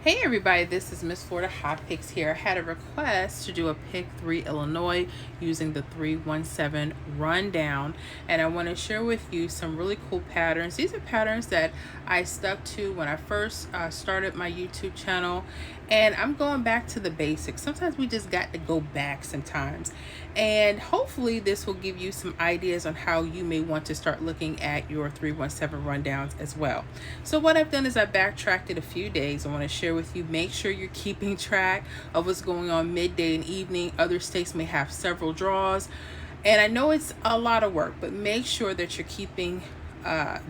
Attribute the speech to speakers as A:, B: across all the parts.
A: Hey everybody, this is Miss Florida Hot Picks here. I had a request to do a Pick 3 Illinois using the 317 rundown, and I want to share with you some really cool patterns. These are patterns that I stuck to when I first started my YouTube channel, and I'm going back to the basics. Sometimes we just got to go back sometimes, and hopefully this will give you some ideas on how you may want to start looking at your 317 rundowns as well. So what I've done is I backtracked it a few days. I want to share with you, make sure you're keeping track of what's going on midday and evening. Other states may have several draws, and I know it's a lot of work, but make sure that you're keeping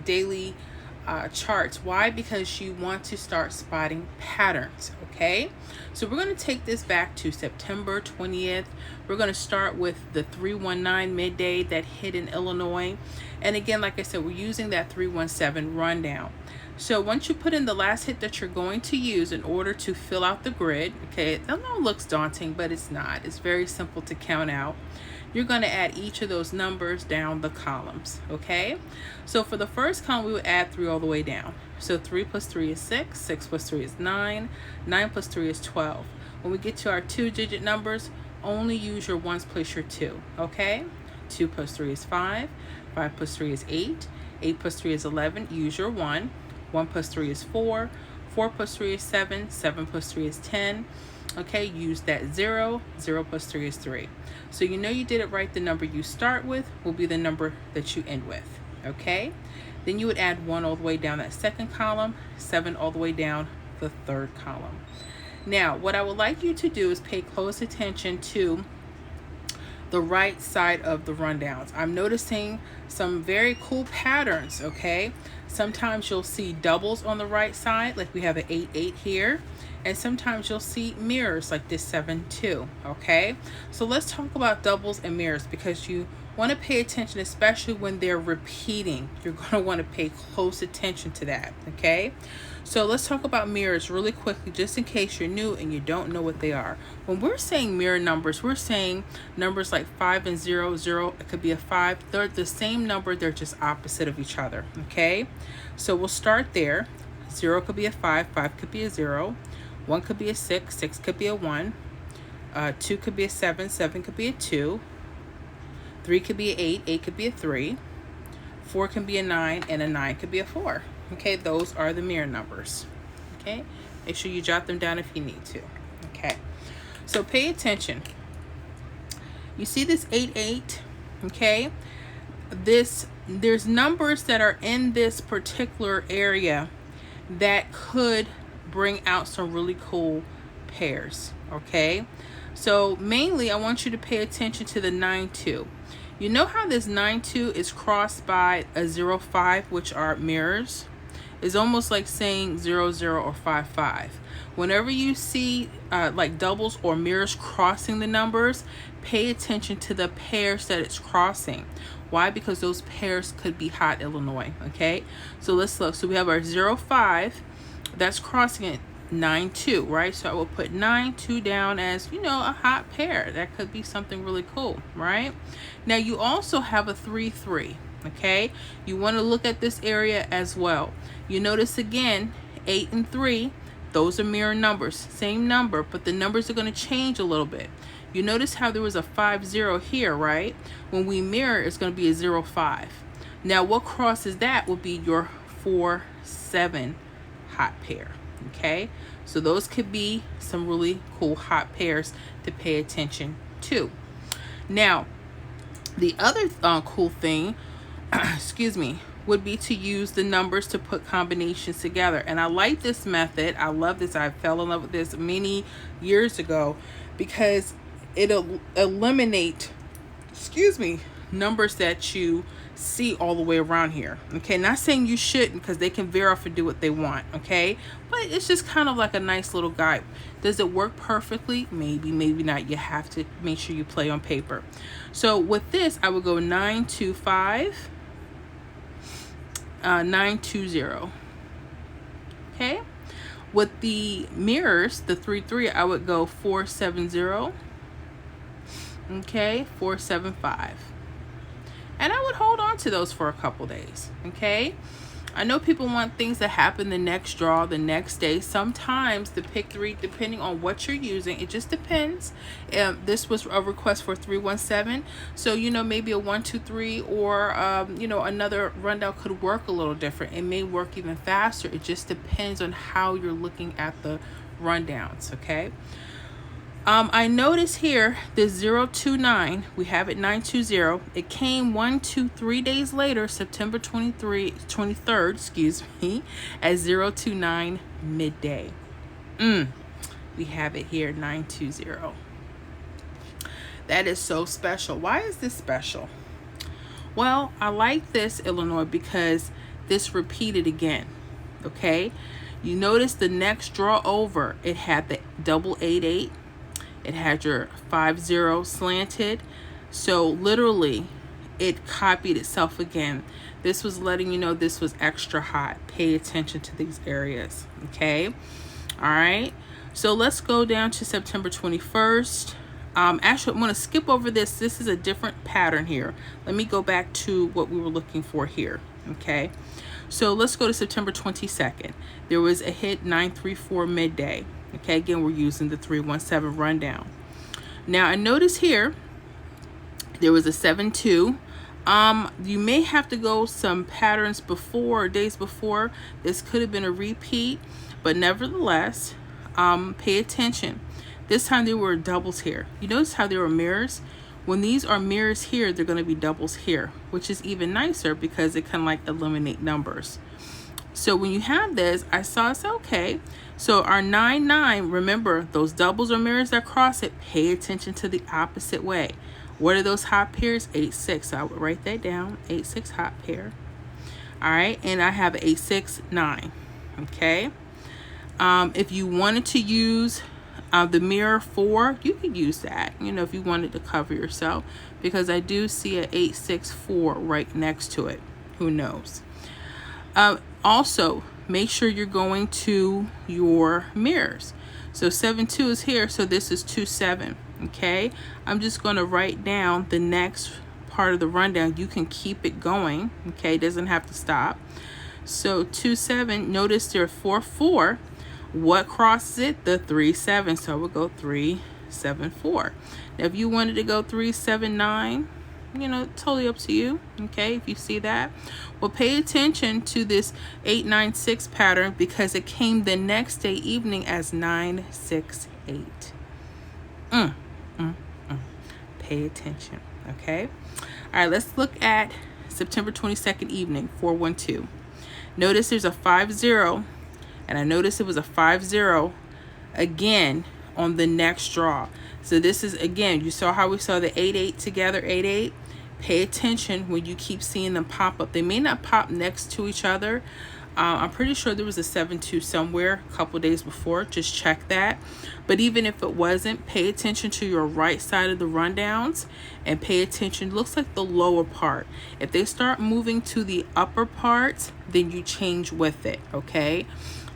A: daily charts. Why? Because you want to start spotting patterns. Okay, so we're going to take this back to September 20th. We're going to start with the 319 midday that hit in Illinois, and again, like I said, we're using that 317 rundown. So once you put in the last hit that you're going to use in order to fill out the grid, okay, it looks daunting, but it's not. It's very simple to count out. You're going to add each of those numbers down the columns, okay? So for the first column, we would add 3 all the way down. So 3 plus 3 is 6, 6 plus 3 is 9, 9 plus 3 is 12. When we get to our 2-digit numbers, only use your ones plus your 2, okay? 2 plus 3 is 5, 5 plus 3 is 8, 8 plus 3 is 11, use your 1. 1 plus 3 is 4, 4 plus 3 is 7, 7 plus 3 is 10. Okay, use that 0, 0 plus 3 is 3. So you know you did it right. The number you start with will be the number that you end with. Okay, then you would add 1 all the way down that second column, 7 all the way down the third column. Now, what I would like you to do is pay close attention to the right side of the rundowns. I'm noticing some very cool patterns, okay? Sometimes you'll see doubles on the right side, like we have an 8-8 here, and sometimes you'll see mirrors like this 7-2, okay? So let's talk about doubles and mirrors, because you want to pay attention, especially when they're repeating. You're going to want to pay close attention to that, okay? So let's talk about mirrors really quickly, just in case you're new and you don't know what they are. When we're saying mirror numbers, we're saying numbers like 5 and 0, 0, it could be a 5. They're the same number, they're just opposite of each other, okay? So we'll start there. 0 could be a 5, 5 could be a 0, 1 could be a 6, 6 could be a 1, 2 could be a 7, 7 could be a 2, 3 could be an 8, 8 could be a 3, 4 can be a 9, and a 9 could be a 4. Okay, those are the mirror numbers. Okay, make sure you jot them down if you need to. Okay, so pay attention. You see this 8-8, okay? There's numbers that are in this particular area that could bring out some really cool pairs, okay? So mainly I want you to pay attention to the 9-2. You know how this 9-2 is crossed by a 0-5, which are mirrors? It's almost like saying 0-0 or 5-5. Whenever you see like doubles or mirrors crossing the numbers, pay attention to the pairs that it's crossing. Why? Because those pairs could be hot Illinois, okay? So let's look. So we have our 0-5 that's crossing it, 9-2, right? So I will put 9-2 down as, you know, a hot pair. That could be something really cool, right? Now you also have a 3-3, okay? You want to look at this area as well. You notice again, 8 and 3, those are mirror numbers. Same number, but the numbers are going to change a little bit. You notice how there was a 5-0 here, right? When we mirror, it's going to be a 0-5. Now what crosses that will be your 4-7 hot pair. Okay, so those could be some really cool hot pairs to pay attention to. Now, the other cool thing, excuse me, would be to use the numbers to put combinations together. And I like this method. I love this. I fell in love with this many years ago because it'll eliminate, excuse me, numbers that you see all the way around here. Okay, not saying you shouldn't, because they can veer off and do what they want, okay? But it's just kind of like a nice little guide. Does it work perfectly? Maybe, maybe not. You have to make sure you play on paper. So with this, I would go 9-2-5, 9-2-0. Okay, with the mirrors, the 3-3, I would go 4-7-0. Okay, 4-7-5. And I would hold on to those for a couple days, okay? I know people want things to happen the next draw, the next day. Sometimes the pick three, depending on what you're using, it just depends. This was a request for 317. So, you know, maybe a 123 or, you know, another rundown could work a little different. It may work even faster. It just depends on how you're looking at the rundowns, okay? I notice here the 029, we have it 920. It came 1, 2, 3 days later, September 23rd, excuse me, at 029 midday. We have it here, 920. That is so special. Why is this special? Well, I like this, Illinois, because this repeated again, okay? You notice the next draw over, it had the double 88. It had your 50 slanted. So literally it copied itself again. This was letting you know this was extra hot. Pay attention to these areas. Okay. All right. So let's go down to September 21st. Actually, I'm going to skip over this. This is a different pattern here. Let me go back to what we were looking for here. Okay. So let's go to September 22nd. There was a hit 934 midday. Okay, again, we're using the 317 rundown. Now, I notice here there was a 7-2. You may have to go some patterns before or days before. This could have been a repeat, but nevertheless, pay attention. This time there were doubles here. You notice how there were mirrors? When these are mirrors here, they're going to be doubles here, which is even nicer because it can like eliminate numbers. So when you have this, I saw it's okay. So our 9-9, remember those doubles or mirrors that cross it, pay attention to the opposite way. What are those hot pairs? 8-6. So I would write that down. 8-6 hot pair. All right. And I have 8-6-9. Okay. If you wanted to use the mirror 4, you could use that, you know, if you wanted to cover yourself, because I do see a 8-6-4 right next to it. Who knows? Also, make sure you're going to your mirrors. So 7-2 is here, so this is 2-7. Okay, I'm just going to write down the next part of the rundown. You can keep it going. Okay, it doesn't have to stop. So 2-7, notice there 4-4. What crosses it? The 3-7. So we'll go 3-7-4. Now, if you wanted to go 3-7-9, you know, totally up to you. Okay, if you see that, well, pay attention to this 8-9-6 pattern because it came the next day evening as 9-6-8. Pay attention. Okay. All right, let's look at September 22nd evening, 412. Notice there's a 50, and I noticed it was a 50 again on the next draw. So this is, again, you saw how we saw the 8-8 together, 8-8. Pay attention when you keep seeing them pop up. They may not pop next to each other. I'm pretty sure there was a 7-2 somewhere a couple days before. Just check that. But even if it wasn't, pay attention to your right side of the rundowns and pay attention. Looks like the lower part. If they start moving to the upper part, then you change with it. Okay.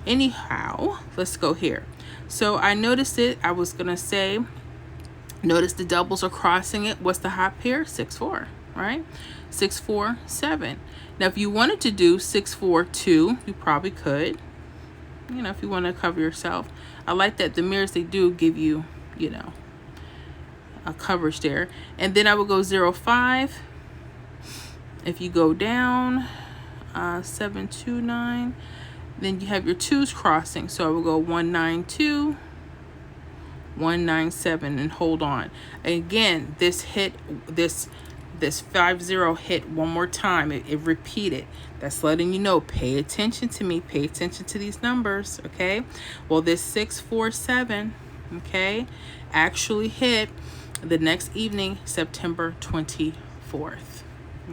A: Anyhow, let's go here. So I noticed it. I was gonna say, notice the doubles are crossing it. What's the hot pair? 6-4, right? 6-4-7. Now, if you wanted to do 6-4-2, you probably could. You know, if you want to cover yourself. I like that the mirrors, they do give you, you know, a coverage there. And then I would go 0-5. If you go down, 7-2-9, then you have your twos crossing. So I will go 1-9-2. 197 and hold on. Again, this hit, this 50 hit one more time. It repeated. That's letting you know, pay attention to me, pay attention to these numbers. Okay, well, this 6-4-7, okay, actually hit the next evening, September 24th.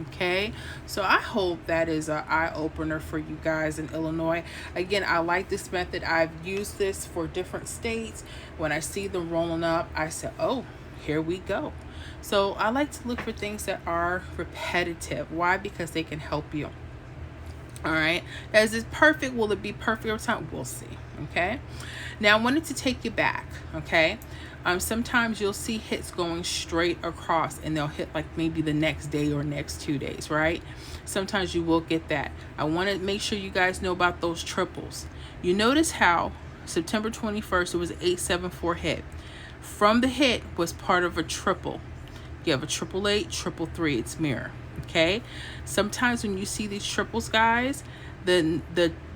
A: Okay, so I hope that is an eye-opener for you guys in Illinois. Again, I like this method. I've used this for different states. When I see them rolling up, I say, oh, here we go. So I like to look for things that are repetitive. Why? Because they can help you. All right, is it perfect? Will it be perfect every time? We'll see. Okay, now I wanted to take you back. Okay, sometimes you'll see hits going straight across and they'll hit like maybe the next day or next 2 days, right? Sometimes you will get that. I want to make sure you guys know about those triples. You notice how September 21st, it was 874 hit. From the hit was part of a triple. You have a 888, 333, it's mirror. Okay, sometimes when you see these triples, guys, the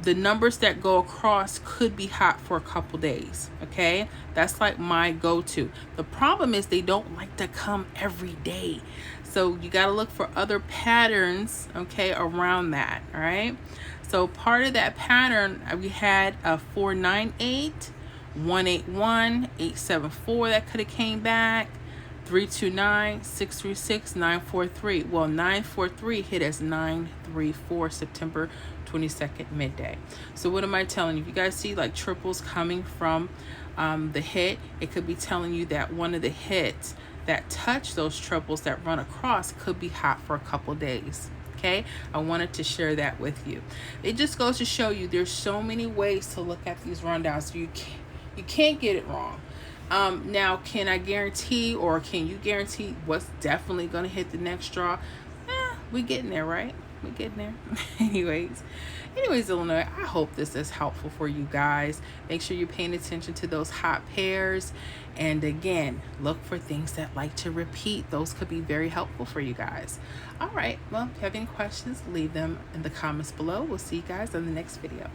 A: numbers that go across could be hot for a couple days. Okay, that's like my go-to. The problem is they don't like to come every day, so you got to look for other patterns, okay, around that. All right, so part of that pattern, we had a 498, 181, 874 that could have came back, 329, 636, 943. Well, 943 hit as 934 September 22nd midday. So what am I telling you? If you guys see like triples coming from the hit, it could be telling you that one of the hits that touch those triples that run across could be hot for a couple days. Okay, I wanted to share that with you. It just goes to show you there's so many ways to look at these rundowns. So you can't get it wrong. Now, can I guarantee, or can you guarantee what's definitely going to hit the next draw? We getting there, right? We getting there. anyways, Illinois, I hope this is helpful for you guys. Make sure you're paying attention to those hot pairs. And again, look for things that like to repeat. Those could be very helpful for you guys. All right. Well, if you have any questions, leave them in the comments below. We'll see you guys in the next video.